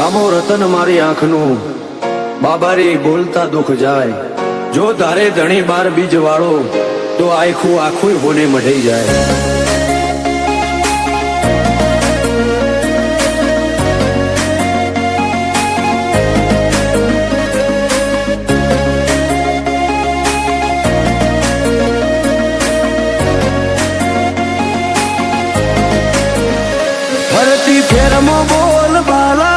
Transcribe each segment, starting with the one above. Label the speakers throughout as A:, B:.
A: રામો રતન મારી આંખનું બાબારી બોલતા દુઃખ જાય જો તારે ધણી બાર બીજ વાળો તો આખું આખું હોને મઢી જાય ફરતી ફેરમો બોલ બાલા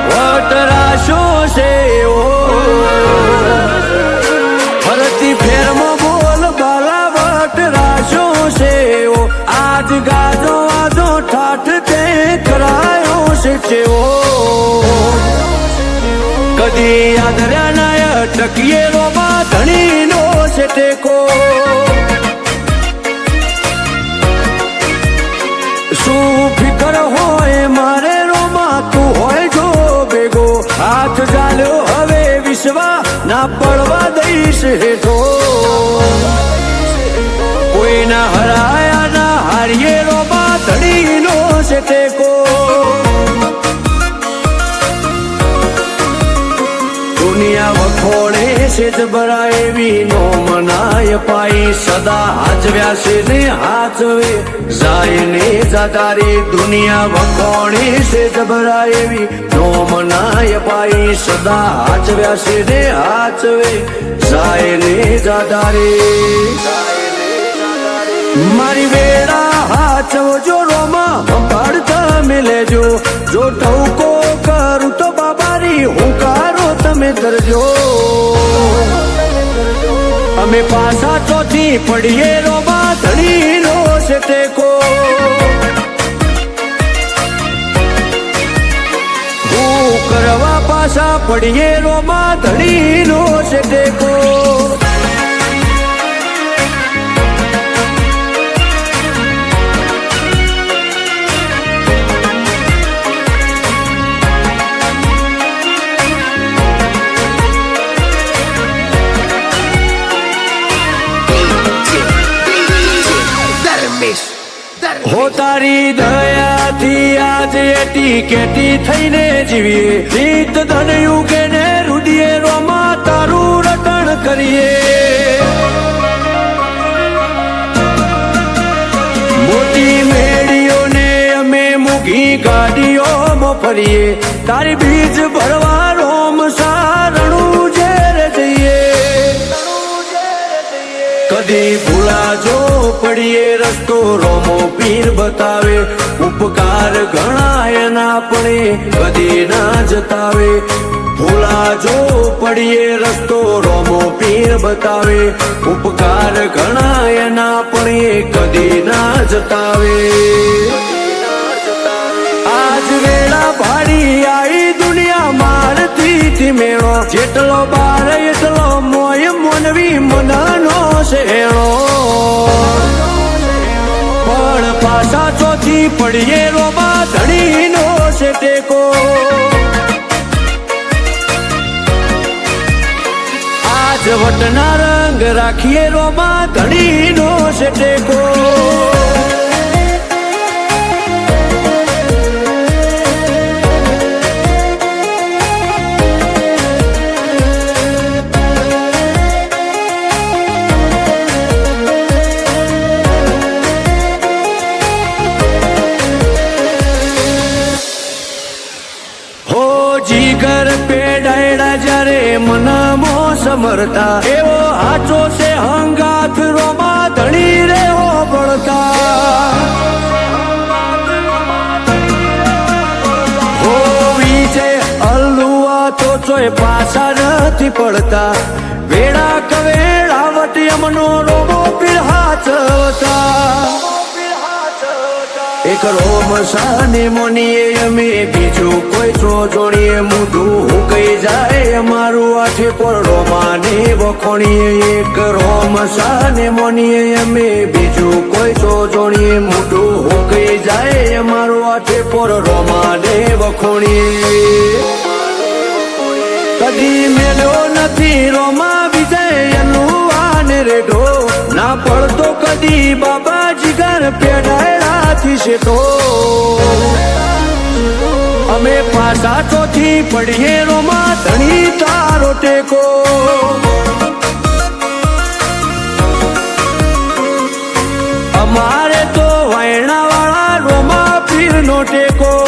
A: વટરાશો છે ફરતી ફેરમો બોલ બાલા વટરાશો છે આજ ગાજો આજો ઠાઠ તે કરાયો છે કદી આદર્યા નાય ટકીએ રોમાં ધણી નો છે ટેકો શું ફિકર હોય મારે રોમાં તું હોય જો ભેગો હાથ ચાલ્યો હવે વિશ્વા ના પડવા દઈશ હેઠો કોઈના હરાયા ના હારીએ રોમાં ધણી નો છે ટેકો દુનિયા વખોડે છે જબરા એવી નો મનાય પાઈ સદા હાચવ્યા છે ને હાચવે જાય ને જાતારી દુનિયા વખોડે છે જબરા એવી નો મનાય પાઈ સદા હાચવ્યા છે ને હાચવે જાય ને જાતારી મારી વેળા હાચવજો રોમાં સંભાળતા મિલેજો જો ટવકો કરું તો બાબારી હુંકારો તમે કરજો અમે પાછા ચોથી પડીએ રોમાં ધણી નો છે ટેકો હું કરવા પાછા પડીએ રોમાં ધણી નો છે ટેકો હો તારી દયાથી આજે એટી કેટી થઈને જીવીએ રીત ધનયું કે ને રુદીએ રોમાં તારું રટણ કરીએ મોટી મેળીઓને અમે મૂકી ગાડીઓમાં ફરીએ તારી બીજ ભરવા રોમ સારણું ઝેર જઈએ કદી ભૂલાજો પડીએ રસ્તો રોમો પીર બતાવે ઉપકાર ઘણા એના પણ કદી ના જતાવે ભૂલાજો પડીએ રસ્તો રોમો પીર બતાવે ઉપકાર ઘણા એના પણ કદી ના જતાવે આજ વેળા ભાડી આઈ દુનિયા મારથી મેળો જેટલો બાર એટલો મોય મોનવી મનનો શેણો પણ પાછા ચોથી પડીએ રોમાં ધણી નો છે ટેકો આજ વટના રંગ રાખીએ રોમાં ધણી નો છે ટેકો જીગર પેડાયડા જ્યારે મનમો સમરતા એવો હાચો છે હંગાથ રોમાં ધણી રે હો પડતા હો વિજય અલ્લુઆ તો ચોય પાછા નથી પડતા વેળા કવેળાવટ યમનો રોમો પીર હાચવતા એક રોમ સાને મોનીએ અમે બીજું કોઈ છો જોડીએ મોઢું હુકાઈ જાય અમારું આઠે પર રોમાને વખોણીએ એક રોમ સાને મોનીએ અમે બીજું કોઈ છો જોડીએ મોઢું હુકાઈ જાય અમારું આઠે પર રોમાને વખોણીએ કદી મેલ્યો નથી રોમા વિજય એનું આને રેઢો ના પડતો કદી બાબા જીગર પેડાયડાથી શેઠો અમે પાછા ચોથી પડીએ રોમાં ધણી તારો ટેકો અમારે તો વાયણા વાળા રોમા પીર નો ટેકો